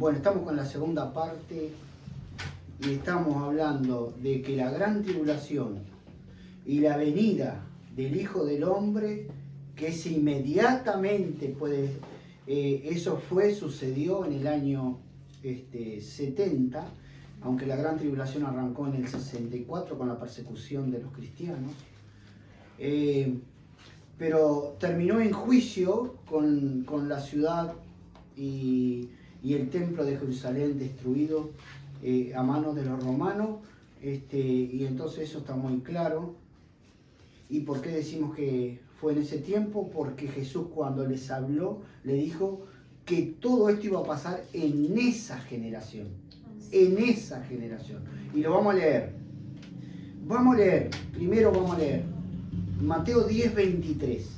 Bueno, estamos con la segunda parte y estamos hablando de que la gran tribulación y la venida del Hijo del Hombre, que es inmediatamente eso sucedió en el año 70, aunque la gran tribulación arrancó en el 64 con la persecución de los cristianos, pero terminó en juicio con la ciudad y el templo de Jerusalén destruido a manos de los romanos, y entonces eso está muy claro. ¿Y por qué decimos que fue en ese tiempo? Porque Jesús, cuando les habló, le dijo que todo esto iba a pasar en esa generación. En esa generación. Y lo vamos a leer. Primero vamos a leer Mateo 10, 23.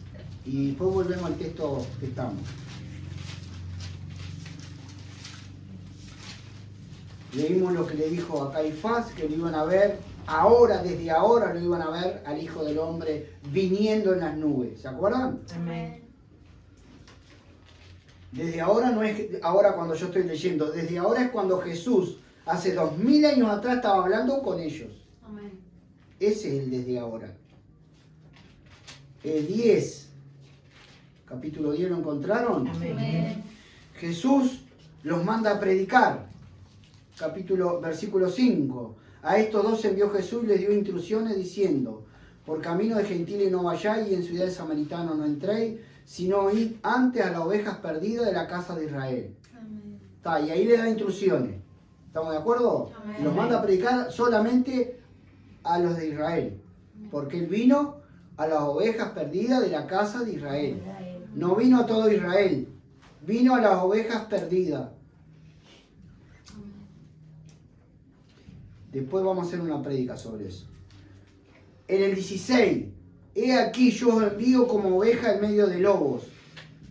Y después volvemos al texto que estamos. Leímos lo que le dijo a Caifás, que lo iban a ver ahora, desde ahora lo iban a ver al Hijo del Hombre viniendo en las nubes. ¿Se acuerdan? Amén. Desde ahora no es ahora cuando yo estoy leyendo, desde ahora es cuando Jesús, hace 2000 años atrás, estaba hablando con ellos. Amén. Ese es el desde ahora. 10, capítulo 10, ¿lo encontraron? Amén. Jesús los manda a predicar. Versículo 5. A estos dos envió Jesús y les dio instrucciones diciendo: por camino de gentiles no vayáis y en ciudades samaritanas no entréis, sino id antes a las ovejas perdidas de la casa de Israel. Amén. Y ahí le da instrucciones. ¿Estamos de acuerdo? Amén. Los manda a predicar solamente a los de Israel, porque Él vino a las ovejas perdidas de la casa de Israel. No vino a todo Israel, vino a las ovejas perdidas. Después vamos a hacer una prédica sobre eso. En el 16, he aquí yo os envío como oveja en medio de lobos.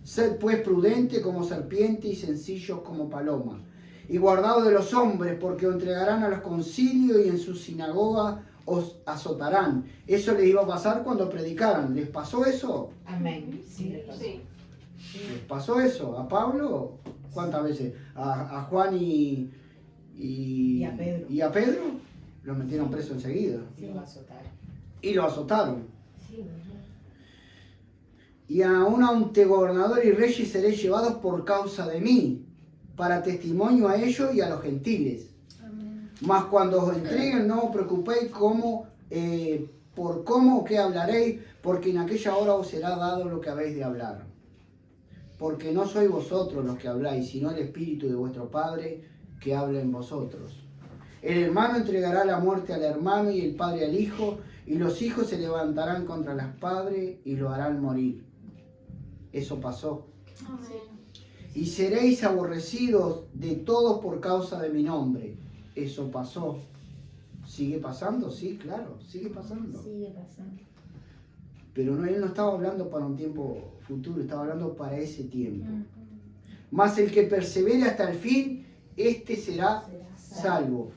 Sed pues prudente como serpiente y sencillos como paloma. Y guardaos de los hombres, porque os entregarán a los concilios y en sus sinagogas os azotarán. Eso les iba a pasar cuando predicaran. ¿Les pasó eso? Amén. Sí. ¿Les pasó eso? ¿A Pablo? ¿Cuántas veces? ¿A Juan y a Pedro? Los metieron preso enseguida. Sí, lo azotaron. Y lo azotaron. Sí. Y aún ante gobernador y reyes seréis llevados por causa de mí, para testimonio a ellos y a los gentiles. Amén. Mas cuando os entreguen, no os preocupéis por cómo o qué hablaréis, porque en aquella hora os será dado lo que habéis de hablar. Porque no sois vosotros los que habláis, sino el Espíritu de vuestro Padre que habla en vosotros. El hermano entregará la muerte al hermano y el padre al hijo, y los hijos se levantarán contra los padres y lo harán morir. Eso pasó. Amén. Y seréis aborrecidos de todos por causa de mi nombre. Eso pasó. ¿Sigue pasando? Sí, claro, sigue pasando. Sigue pasando. Pero él no estaba hablando para un tiempo futuro, estaba hablando para ese tiempo. Mas el que persevere hasta el fin, este será salvo.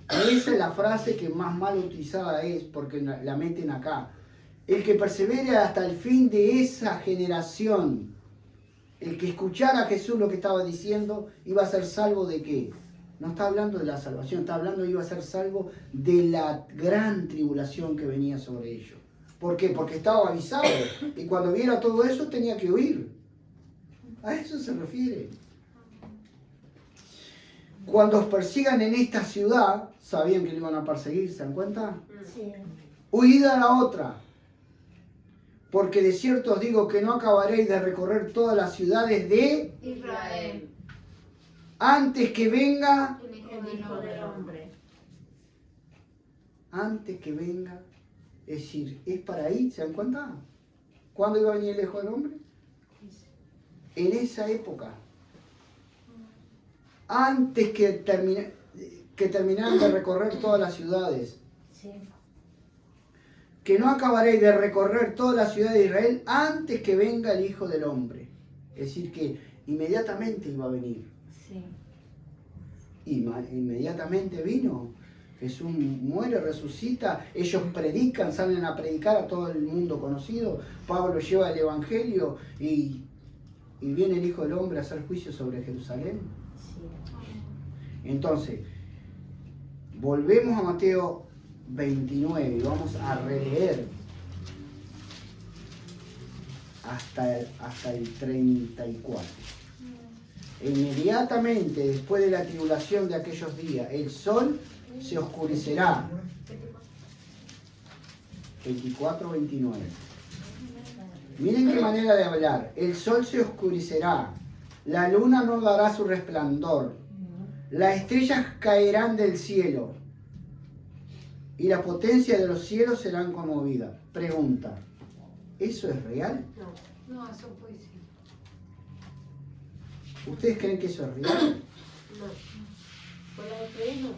Esa es la frase que más mal utilizada es, porque la meten acá. El que persevere hasta el fin de esa generación, el que escuchara a Jesús lo que estaba diciendo, iba a ser salvo ¿de qué? No está hablando de la salvación, está hablando iba a ser salvo de la gran tribulación que venía sobre ellos. ¿Por qué? Porque estaba avisado, y cuando viera todo eso tenía que huir. A eso se refiere. Cuando os persigan en esta ciudad, sabían que le iban a perseguir, ¿se dan cuenta? Sí. Huid a la otra, porque de cierto os digo que no acabaréis de recorrer todas las ciudades de Israel. antes que venga, El Hijo del Hombre. antes que venga, es decir, es para ahí, ¿se dan cuenta? ¿Cuándo iba a venir el Hijo del Hombre? En esa época. Antes que terminaran de recorrer todas las ciudades. Sí. Que no acabaréis de recorrer toda la ciudad de Israel antes que venga el Hijo del Hombre. Es decir, que inmediatamente iba a venir. Sí. Y inmediatamente vino. Jesús muere, resucita, ellos predican, salen a predicar a todo el mundo conocido. Pablo lleva el Evangelio y viene el Hijo del Hombre a hacer juicio sobre Jerusalén. Sí. Entonces, volvemos a Mateo 29 y vamos a releer hasta el 34. Inmediatamente después de la tribulación de aquellos días, el sol se oscurecerá. 24-29. Miren qué manera de hablar. El sol se oscurecerá, la luna no dará su resplandor, las estrellas caerán del cielo y la potencia de los cielos serán conmovidas. Pregunta, ¿eso es real? No, eso puede ser. ¿Ustedes creen que eso es real? No. Por la de creer, no.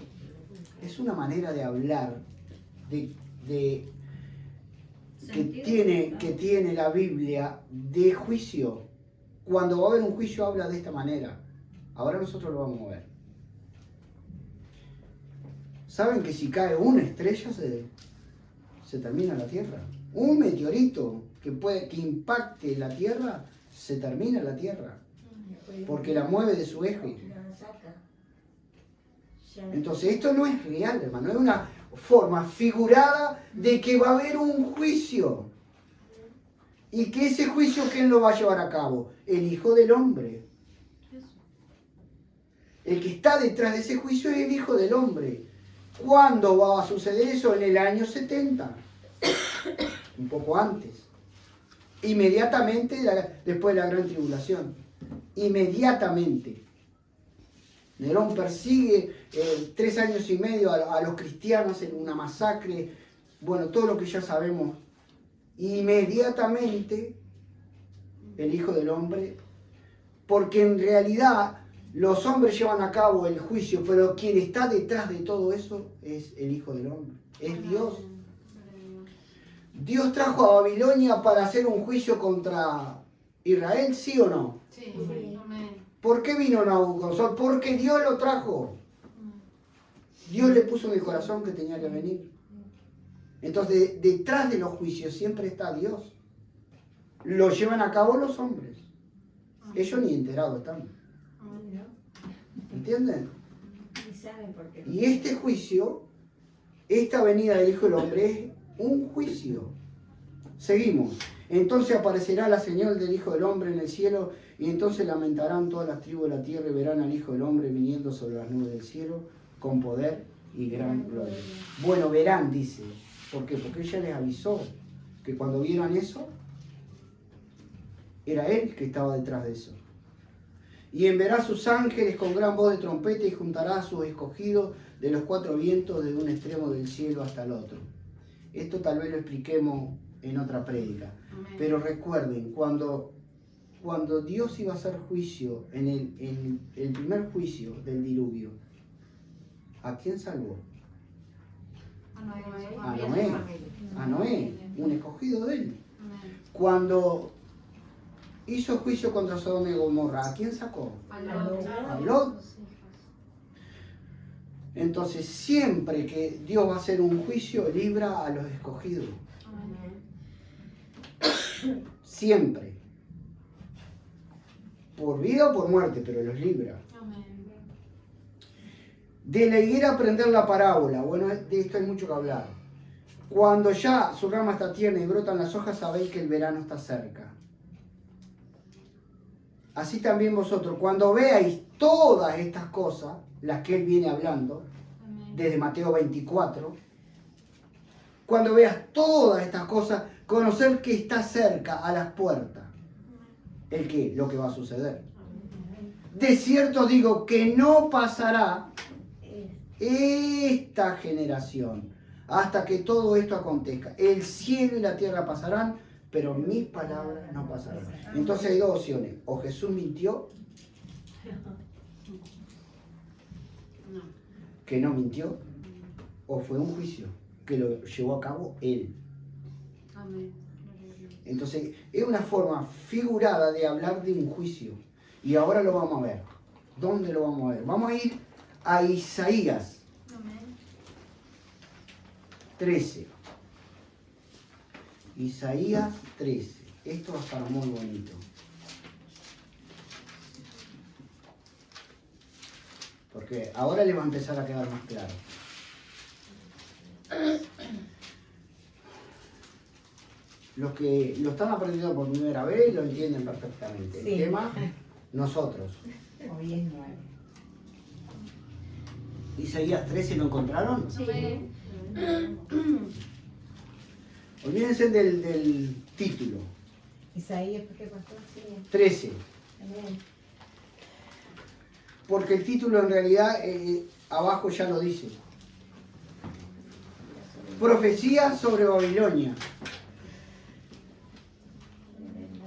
Es una manera de hablar que Sentido. tiene la Biblia de juicio. Cuando va a haber un juicio habla de esta manera. Ahora nosotros lo vamos a ver. ¿Saben que si cae una estrella se termina la Tierra? Un meteorito que impacte la Tierra, se termina la Tierra. Porque la mueve de su eje. La saca. Entonces esto no es real, hermano. Es una forma figurada de que va a haber un juicio. Y que ese juicio, ¿quién lo va a llevar a cabo? El Hijo del Hombre. El que está detrás de ese juicio es el Hijo del Hombre. ¿Cuándo va a suceder eso? En el año 70. Un poco antes. Inmediatamente después de la gran tribulación. Inmediatamente. Nerón persigue 3 años y medio a los cristianos en una masacre. Bueno, todo lo que ya sabemos. Inmediatamente el Hijo del Hombre, porque en realidad los hombres llevan a cabo el juicio, pero quien está detrás de todo eso es el Hijo del Hombre, es Dios. Dios trajo a Babilonia para hacer un juicio contra Israel, ¿sí o no? Sí. Amén. ¿Por qué vino Nabucodonosor? Porque Dios lo trajo. Dios le puso en el corazón que tenía que venir. Entonces, detrás de los juicios siempre está Dios. Lo llevan a cabo los hombres. Ellos ni enterados están. ¿Entienden? Y saben por qué. Y este juicio, esta venida del Hijo del Hombre es un juicio. Seguimos. Entonces aparecerá la señal del Hijo del Hombre en el cielo y entonces lamentarán todas las tribus de la tierra y verán al Hijo del Hombre viniendo sobre las nubes del cielo con poder y gran gloria. Bueno, verán, dice. ¿Por qué? Porque ella les avisó que cuando vieran eso, era Él que estaba detrás de eso. Y enviará a sus ángeles con gran voz de trompeta y juntará a sus escogidos de los 4 vientos desde un extremo del cielo hasta el otro. Esto tal vez lo expliquemos en otra prédica. Amén. Pero recuerden, cuando Dios iba a hacer juicio, en el primer juicio del diluvio, ¿a quién salvó? A Noé. A Noé, un escogido de él. Amén. Cuando hizo juicio contra Sodoma y Gomorra, ¿a quién sacó? A Lot. Entonces, siempre que Dios va a hacer un juicio, libra a los escogidos. Siempre. Por vida o por muerte, pero los libra. Amén. De la higuera aprender la parábola. Bueno, de esto hay mucho que hablar. Cuando ya su rama está tierna y brotan las hojas, sabéis que el verano está cerca. Así también vosotros, cuando veáis todas estas cosas, las que él viene hablando, Amén. desde Mateo 24, cuando veas todas estas cosas, conocer que está cerca, a las puertas. ¿El qué? Lo que va a suceder. De cierto digo que no pasará esta generación hasta que todo esto acontezca. El cielo y la tierra pasarán, pero mis palabras no pasarán. Entonces hay 2 opciones. O Jesús mintió, No. que no mintió, o fue un juicio que lo llevó a cabo él. Amén. Entonces es una forma figurada de hablar de un juicio. Y ahora lo vamos a ver. ¿Dónde lo vamos a ver? Vamos a ir a Isaías Amén. 13. Isaías 13. Esto va a estar muy bonito. Porque ahora les va a empezar a quedar más claro. Los que lo están aprendiendo por primera vez lo entienden perfectamente. Sí. El tema, nosotros. Hoy es 9. Isaías 13, ¿lo encontraron? Amén. Olvídense del título. Isaías, ¿por qué pastor? Sí. 13. Amén. Porque el título en realidad abajo ya lo dice. Profecía sobre Babilonia.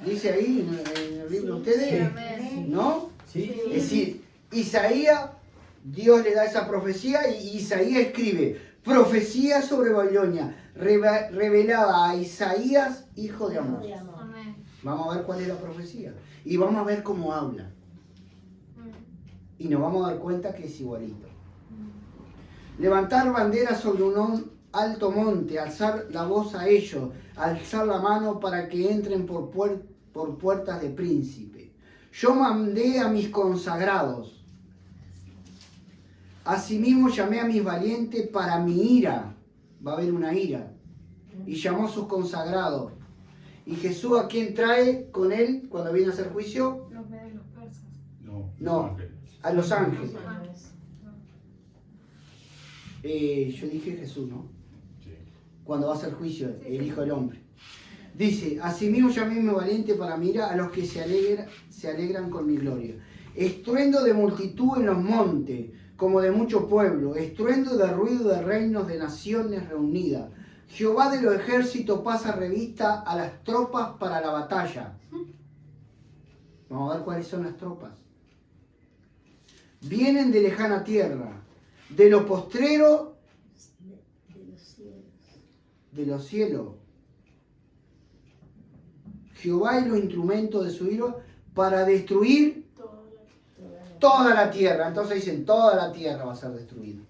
¿Dice ahí en el libro de ustedes? Amén. ¿No? Sí. Es decir, Isaías, Dios le da esa profecía y Isaías escribe profecía sobre Babilonia, revelada a Isaías, hijo de Amós. Amén. Vamos a ver cuál es la profecía y vamos a ver cómo habla. Y nos vamos a dar cuenta que es igualito. Levantar banderas sobre un alto monte, alzar la voz a ellos, alzar la mano para que entren por puertas de príncipe. Yo mandé a mis consagrados. Asimismo llamé a mis valientes para mi ira. Va a haber una ira. Y llamó a sus consagrados. Y Jesús, ¿a quién trae con él cuando viene a hacer juicio? Los medios, los persas. No, a los ángeles. Ah. Yo dije Jesús, ¿no? Sí. Cuando va a hacer juicio el Hijo del Hombre. Dice, asimismo llamé a mi valiente para mirar a los que se alegran con mi gloria. Estruendo de multitud en los montes, como de mucho pueblo, estruendo de ruido de reinos de naciones reunidas. Jehová de los ejércitos pasa revista a las tropas para la batalla. Vamos a ver cuáles son las tropas. Vienen de lejana tierra, de lo postrero de los cielos. Jehová y los instrumentos de su ira para destruir toda la tierra. Entonces dicen, toda la tierra va a ser destruida.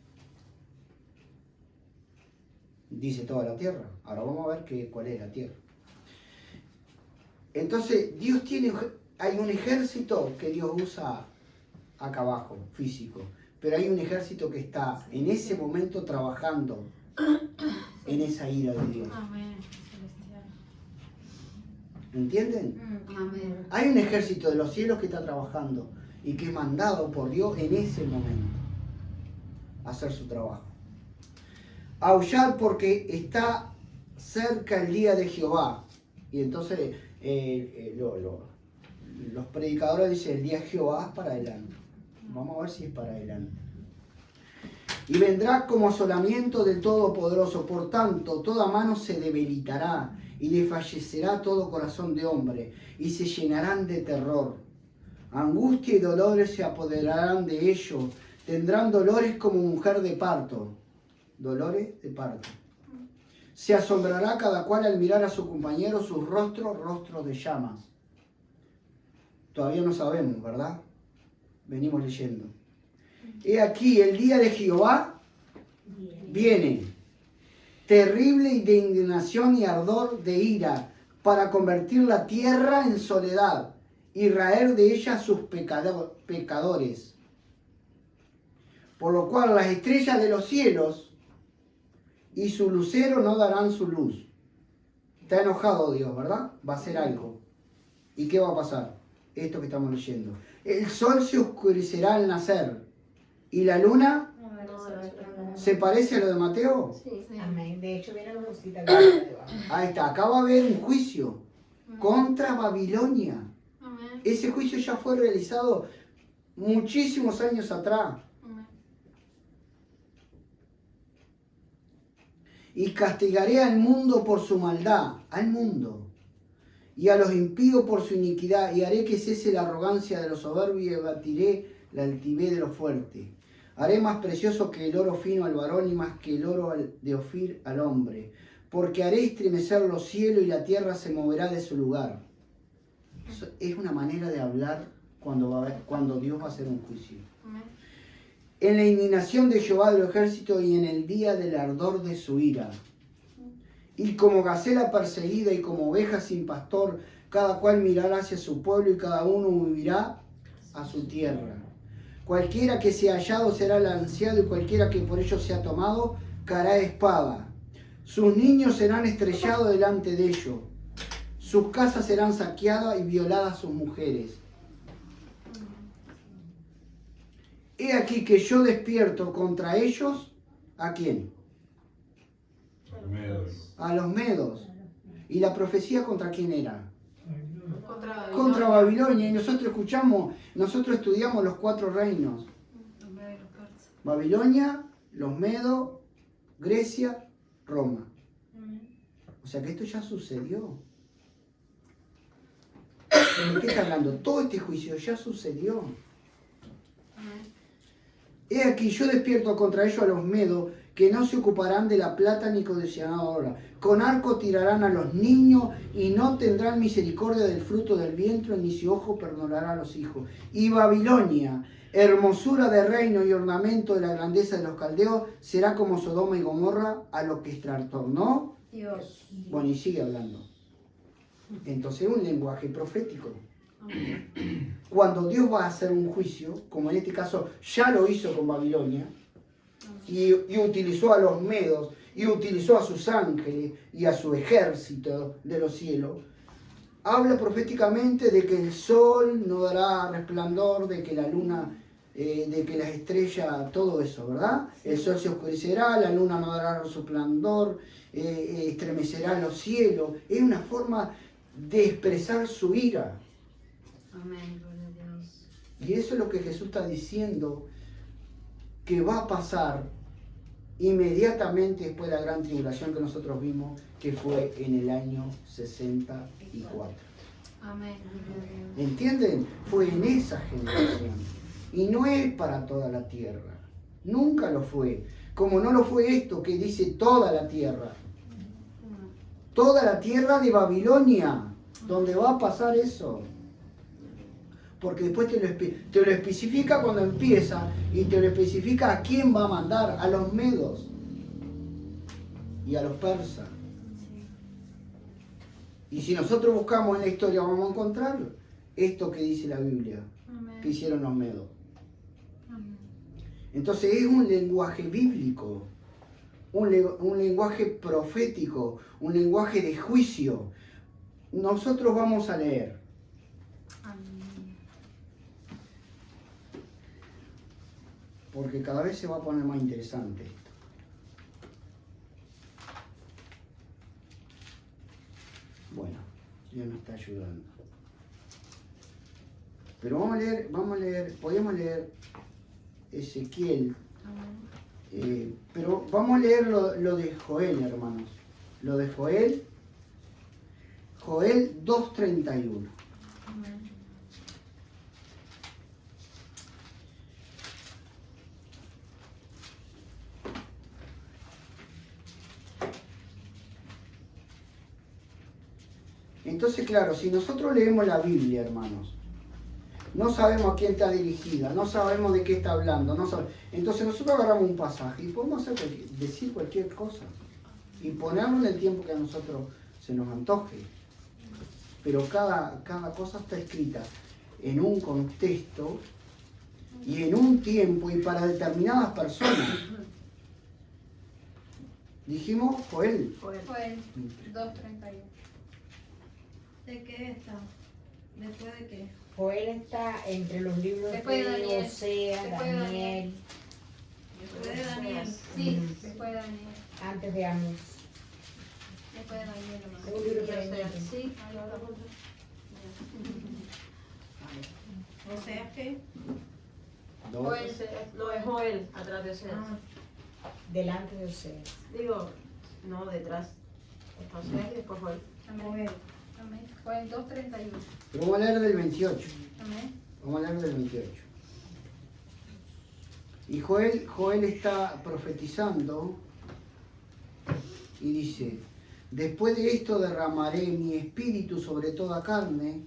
Dice toda la tierra. Ahora vamos a ver cuál es la tierra. Entonces, hay un ejército que Dios usa acá abajo, físico. Pero hay un ejército que está en ese momento trabajando en esa ira de Dios. Amén. Celestial. ¿Entienden? Amén. Hay un ejército de los cielos que está trabajando y que es mandado por Dios en ese momento a hacer su trabajo. Aullar porque está cerca el día de Jehová. Y entonces los predicadores dicen el día de Jehová es para adelante. Vamos a ver si es para adelante. Y vendrá como asolamiento del Todopoderoso. Por tanto, toda mano se debilitará y desfallecerá todo corazón de hombre y se llenarán de terror. Angustia y dolores se apoderarán de ellos. Tendrán dolores como mujer de parto. Dolores de parto. Se asombrará cada cual al mirar a su compañero, sus rostros de llamas. Todavía no sabemos, ¿verdad? Venimos leyendo. He aquí, el día de Jehová viene, terrible y de indignación y ardor de ira, para convertir la tierra en soledad y raer de ella sus pecadores. Por lo cual las estrellas de los cielos y su lucero no darán su luz. Está enojado Dios, ¿verdad? Va a hacer algo. ¿Y qué va a pasar? Esto que estamos leyendo. El sol se oscurecerá al nacer. ¿Y la luna se parece a lo de Mateo? Sí. Sí. Amén. De hecho, viene la lucita debajo. Ahí está. Acá va a haber un juicio contra Babilonia. Amén. Ese juicio ya fue realizado muchísimos años atrás. Amén. Y castigaré al mundo por su maldad. Al mundo. Y a los impíos por su iniquidad. Y haré que cese la arrogancia de los soberbios y batiré la altivez de los fuertes. Haré más precioso que el oro fino al varón y más que el oro de Ofir al hombre. Porque haré estremecer los cielos y la tierra se moverá de su lugar. Eso es una manera de hablar cuando Dios va a hacer un juicio. Amén. En la indignación de Jehová del ejército y en el día del ardor de su ira. Y como gacela perseguida y como oveja sin pastor, cada cual mirará hacia su pueblo y cada uno huirá a su tierra. Cualquiera que sea hallado será lanceado y cualquiera que por ellos sea tomado caerá de espada. Sus niños serán estrellados delante de ellos. Sus casas serán saqueadas y violadas sus mujeres. He aquí que yo despierto contra ellos, ¿a quién? Medos. A los medos. ¿Y la profecía contra quién era? Contra Babilonia. Y nosotros estudiamos los 4 reinos. Los medos y los persas. Babilonia, los medos, Grecia, Roma. O sea que esto ya sucedió. ¿De qué está hablando? Todo este juicio ya sucedió. He aquí yo despierto contra ellos a los medos, que no se ocuparán de la plata ni codiciarán ahora. Con arco tirarán a los niños y no tendrán misericordia del fruto del vientre, ni su ojo perdonará a los hijos. Y Babilonia, hermosura de reino y ornamento de la grandeza de los caldeos, será como Sodoma y Gomorra, a lo que trastornó. Dios. Bueno, y sigue hablando. Entonces es un lenguaje profético. Cuando Dios va a hacer un juicio, como en este caso ya lo hizo con Babilonia, y utilizó a los medos, y utilizó a sus ángeles y a su ejército de los cielos, habla proféticamente de que el sol no dará resplandor, de que la luna, de que las estrellas, todo eso, ¿verdad? El sol se oscurecerá, la luna no dará resplandor, estremecerá los cielos. Es una forma de expresar su ira. Amén, gloria a Dios. Y eso es lo que Jesús está diciendo que va a pasar inmediatamente después de la gran tribulación que nosotros vimos, que fue en el año 64. Amén, gloria a Dios. ¿Entienden? Fue en esa generación. Y no es para toda la tierra. Nunca lo fue. Como no lo fue esto que dice toda la tierra. Toda la tierra de Babilonia, donde va a pasar eso. Porque después te lo especifica cuando empieza y te lo especifica a quién va a mandar, a los medos y a los persas. Y si nosotros buscamos en la historia vamos a encontrar esto que dice la Biblia, Amén. que hicieron los medos. Amén. Entonces es un lenguaje bíblico, un lenguaje profético, un lenguaje de juicio. Nosotros vamos a leer. Amén. Porque cada vez se va a poner más interesante esto. Bueno, Dios nos está ayudando. Pero podemos leer Ezequiel, pero vamos a leer lo de Joel, hermanos. Lo de Joel 2:31. Amén. Entonces, claro, si nosotros leemos la Biblia, hermanos, no sabemos a quién está dirigida, no sabemos de qué está hablando, entonces nosotros agarramos un pasaje y podemos decir cualquier cosa y ponerlo en el tiempo que a nosotros se nos antoje. Pero cada cosa está escrita en un contexto y en un tiempo y para determinadas personas. Dijimos Joel. Fue el 2:31. ¿De qué está? ¿Después de qué? Joel está entre los libros Después de Daniel. Osea, Después de Daniel, Después de Daniel. Sí, después de Daniel. antes de Amos. Después de Daniel, hermano. Es un libro Y Oseas. pequeñito. Sí, ahí va. O sea que Joel. no es Joel atrás de Oseas. Delante de Osea. Digo, no, detrás. Está Oseas y después Joel. Amén. Amén. Fue el 2:31. Pero vamos a leer del 28. Amén. Vamos a leer del 28. Y Joel está profetizando y dice: después de esto derramaré mi espíritu sobre toda carne,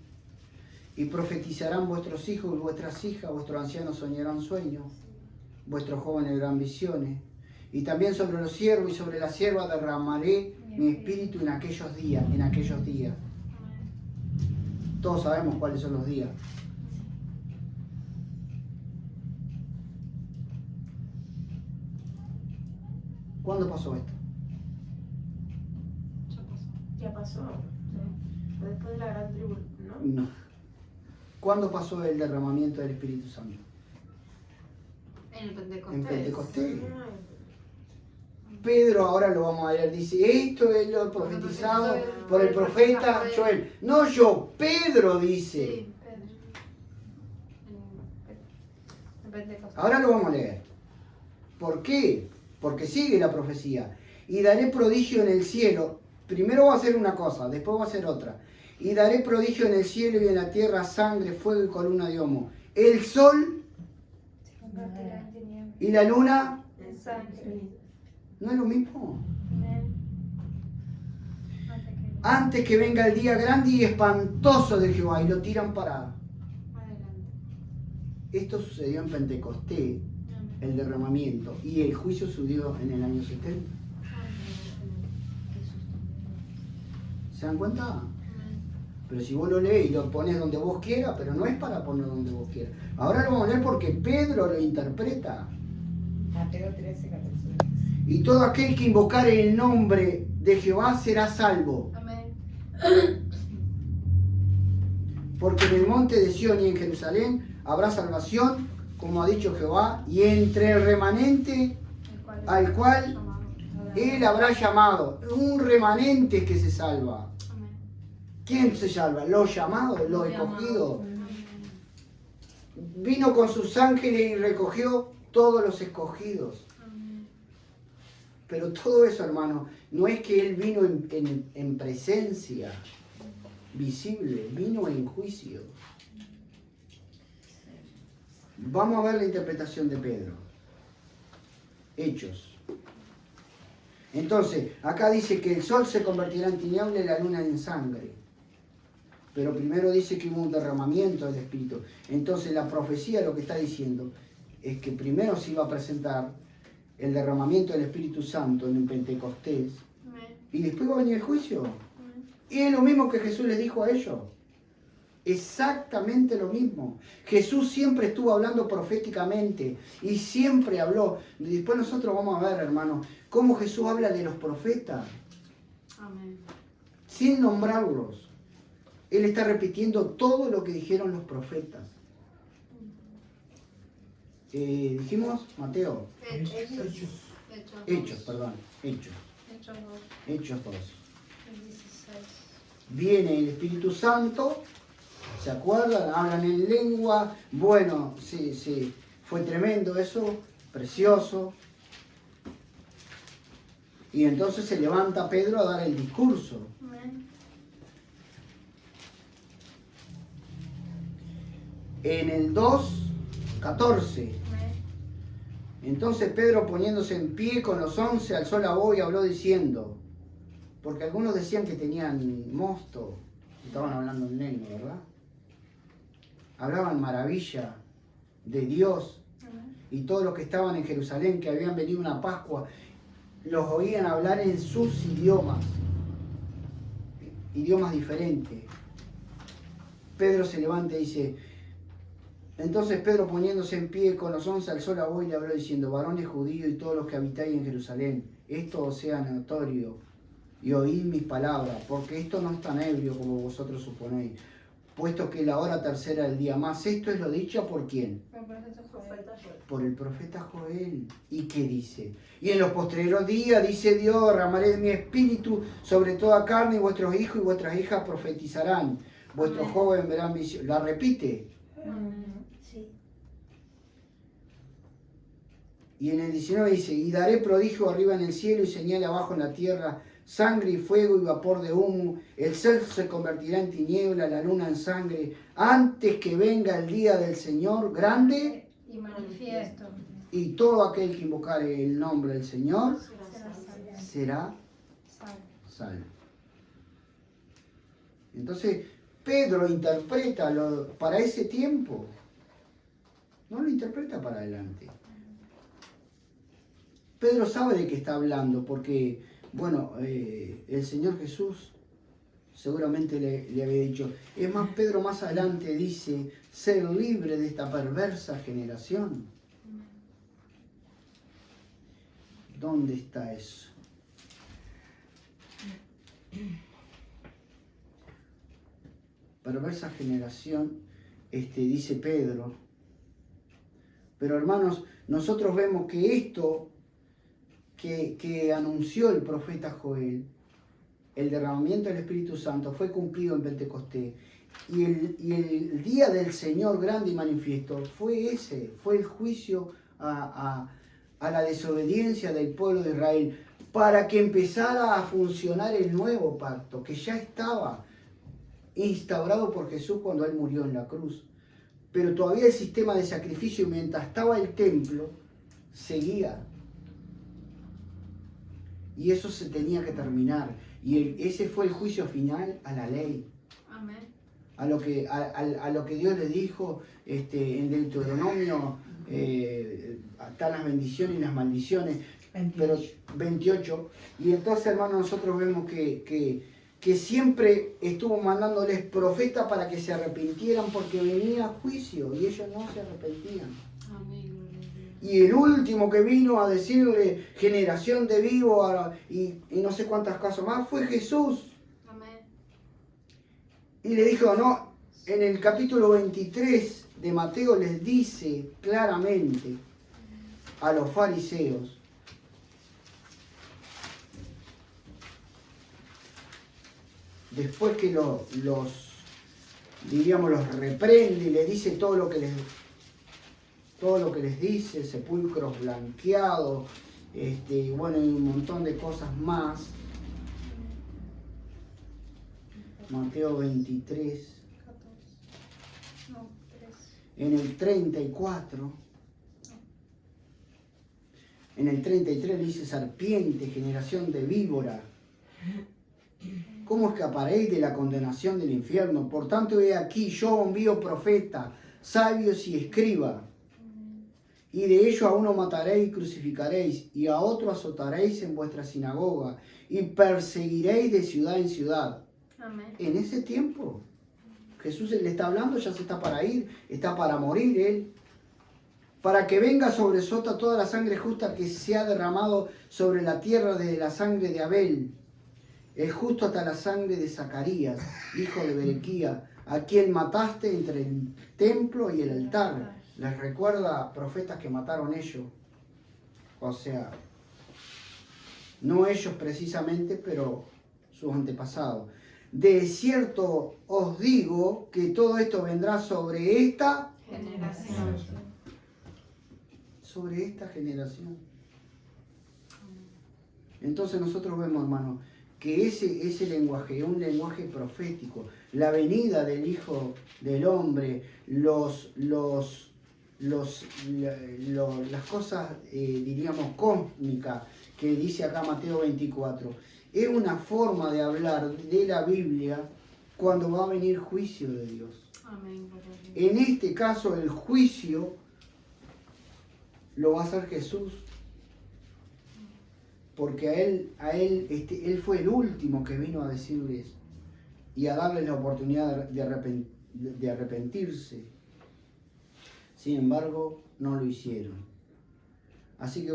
y profetizarán vuestros hijos y vuestras hijas, vuestros ancianos soñarán sueños, vuestros jóvenes verán visiones, y también sobre los siervos y sobre las siervas derramaré mi espíritu en aquellos días, Todos sabemos cuáles son los días. ¿Cuándo pasó esto? Ya pasó. Ya pasó. Fue después de la gran tribulación, ¿no? No. ¿Cuándo pasó el derramamiento del Espíritu Santo? En el Pentecostés. En Pentecostés. Ah, Pedro, ahora lo vamos a leer, dice, esto es lo profetizado por el profeta Joel. No yo, Pedro dice. Sí, Pedro. En Pentecostés. Ahora lo vamos a leer. ¿Por qué? Porque sigue la profecía. Y daré prodigio en el cielo. Primero va a ser una cosa, después va a ser otra. Y daré prodigio en el cielo y en la tierra, sangre, fuego y columna de humo. El sol Se convertirá en tinieblas. y la luna, En sangre. ¿no es lo mismo? Amén. Antes que- Antes que venga el día grande y espantoso de Jehová, y lo tiran para... Adelante. Esto sucedió en Pentecostés, Amén. el derramamiento, y el juicio sucedió en el año 70. ¿Se dan cuenta? Amén. Pero si vos lo lees y lo pones donde vos quieras, pero no es para poner donde vos quieras. Ahora lo vamos a leer porque Pedro lo interpreta. Mateo 13, 14. Y todo aquel que invocare el nombre de Jehová será salvo. Amén. Porque en el monte de Sión y en Jerusalén habrá salvación, como ha dicho Jehová, y entre el remanente al cual llamado. él habrá llamado. Un remanente que se salva. Amén. ¿Quién se salva? Los llamados, los escogidos. Amén. Vino con sus ángeles y recogió todos los escogidos. Amén. Pero todo eso, hermano, no es que él vino en presencia visible, vino en juicio. Vamos a ver la interpretación de Pedro. Hechos. Entonces, acá dice que el sol se convertirá en tiniebla y la luna en sangre. Pero primero dice que hubo un derramamiento del Espíritu. Entonces la profecía lo que está diciendo es que primero se iba a presentar el derramamiento del Espíritu Santo en el Pentecostés Amén. y después va a venir el juicio. Amén. Y es lo mismo que Jesús les dijo a ellos. Exactamente lo mismo. Jesús siempre estuvo hablando proféticamente y siempre habló. Después nosotros vamos a ver, hermano, cómo Jesús habla de los profetas Amén. sin nombrarlos. Él está repitiendo todo lo que dijeron los profetas. Dijimos, Mateo, Hechos, perdón, Hechos 2. El 16. Viene el Espíritu Santo, ¿se acuerdan? Hablan en lengua. Bueno, sí, fue tremendo eso, precioso. Y entonces se levanta Pedro a dar el discurso. Amén. En el 2:14. Amén. Entonces Pedro, poniéndose en pie con los 11, alzó la voz y habló diciendo, porque algunos decían que tenían mosto, estaban hablando en lengua, ¿verdad? Hablaban maravilla de Dios, Amén. y todos los que estaban en Jerusalén, que habían venido una Pascua, los oían hablar en sus idiomas diferentes. Pedro se levanta y dice, entonces Pedro, poniéndose en pie con los 11, alzó la voz y le habló diciendo, varones judíos y todos los que habitáis en Jerusalén, esto os sea notorio y oíd mis palabras, porque esto no es tan ebrio como vosotros suponéis, puesto que la hora tercera del día más, esto es lo dicho por quién, por el profeta Joel. ¿Y qué dice? Y en los postreros días, dice Dios, derramaré mi espíritu sobre toda carne, y vuestros hijos y vuestras hijas profetizarán, vuestros Amén. jóvenes verán visión. La repite. Sí. Y en el 19 dice, y daré prodigio arriba en el cielo y señal abajo en la tierra, sangre y fuego y vapor de humo, el sol se convertirá en tiniebla, la luna en sangre, antes que venga el día del Señor grande, Y manifiesto. y todo aquel que invocare el nombre del Señor Será salvo. será Salvo. salvo. Entonces, Pedro interpreta para ese tiempo, no lo interpreta para adelante. Pedro sabe de qué está hablando, porque, bueno, el Señor Jesús seguramente le había dicho. Es más, Pedro más adelante dice, ser libre de esta perversa generación. ¿Dónde está eso? Perversa generación, dice Pedro. Pero hermanos, nosotros vemos que esto que anunció el profeta Joel, el derramamiento del Espíritu Santo, fue cumplido en Pentecostés. Y el día del Señor grande y manifiesto fue ese, fue el juicio a la desobediencia del pueblo de Israel, para que empezara a funcionar el nuevo pacto, que ya estaba instaurado por Jesús cuando Él murió en la cruz. Pero todavía el sistema de sacrificio, mientras estaba el templo, seguía. Y eso se tenía que terminar. Y ese fue el juicio final a la ley. Amén. A lo que Dios le dijo en Deuteronomio, están las bendiciones y las maldiciones. 28. Pero 28. Y entonces, hermanos, nosotros vemos que siempre estuvo mandándoles profetas para que se arrepintieran, porque venía juicio y ellos no se arrepentían. Amén. Y el último que vino a decirle generación de vivos y no sé cuántas cosas más fue Jesús. Amén. Y le dijo, no, en el capítulo 23 de Mateo les dice claramente a los fariseos, después que los reprende y les dice todo lo que les dice, sepulcros blanqueados, y un montón de cosas más. Mateo 23, 14. No, 3. en el 34, en el 33 dice, serpiente, generación de víbora, ¿cómo escaparéis de la condenación del infierno? Por tanto, he aquí, yo envío profetas, sabios y escribas, y de ellos a uno mataréis y crucificaréis, y a otro azotaréis en vuestra sinagoga, y perseguiréis de ciudad en ciudad. Amén. En ese tiempo, Jesús le está hablando, ya se está para ir, está para morir Él, para que venga sobre sota toda la sangre justa que se ha derramado sobre la tierra desde la sangre de Abel, el justo hasta la sangre de Zacarías, hijo de Berequía, a quien mataste entre el templo y el altar. Les recuerda profetas que mataron ellos, o sea, no ellos precisamente, pero sus antepasados. De cierto os digo que todo esto vendrá sobre esta Generación. generación. Entonces nosotros vemos, hermano, que ese lenguaje es un lenguaje profético. La venida del Hijo del Hombre, las cosas, diríamos, cósmicas, que dice acá Mateo 24, es una forma de hablar de la Biblia cuando va a venir juicio de Dios. Amén. En este caso, el juicio lo va a hacer Jesús, porque él fue el último que vino a decirles y a darles la oportunidad de arrepentirse. Sin embargo, no lo hicieron. Así que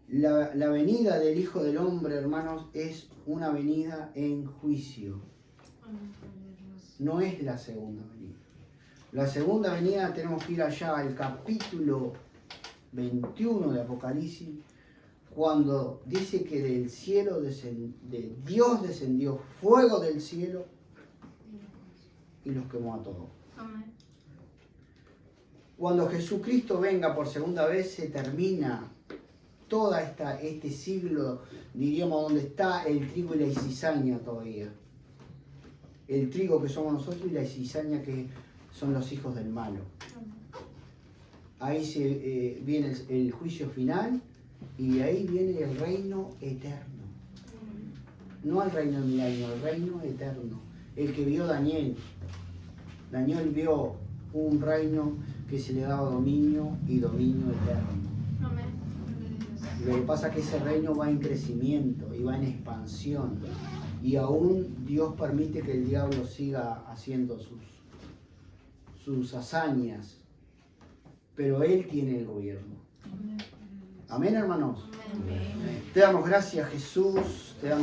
la venida del Hijo del Hombre, hermanos, es una venida en juicio. No es la segunda venida. La segunda venida tenemos que ir allá al capítulo 21 de Apocalipsis, cuando dice que del cielo de Dios descendió fuego del cielo y los quemó a todos. Amén. Cuando Jesucristo venga por segunda vez, se termina todo este siglo, diríamos, donde está el trigo y la cizaña todavía. El trigo que somos nosotros y la cizaña que son los hijos del malo. Ahí viene el juicio final y ahí viene el reino eterno. No el reino milenio, el reino eterno. El que vio Daniel. Daniel vio un reino que se le daba dominio y dominio eterno. Amén. Lo que pasa es que ese reino va en crecimiento y va en expansión. Y aún Dios permite que el diablo siga haciendo sus hazañas. Pero Él tiene el gobierno. Amén, hermanos. Amén. Te damos gracias, Jesús. Te damos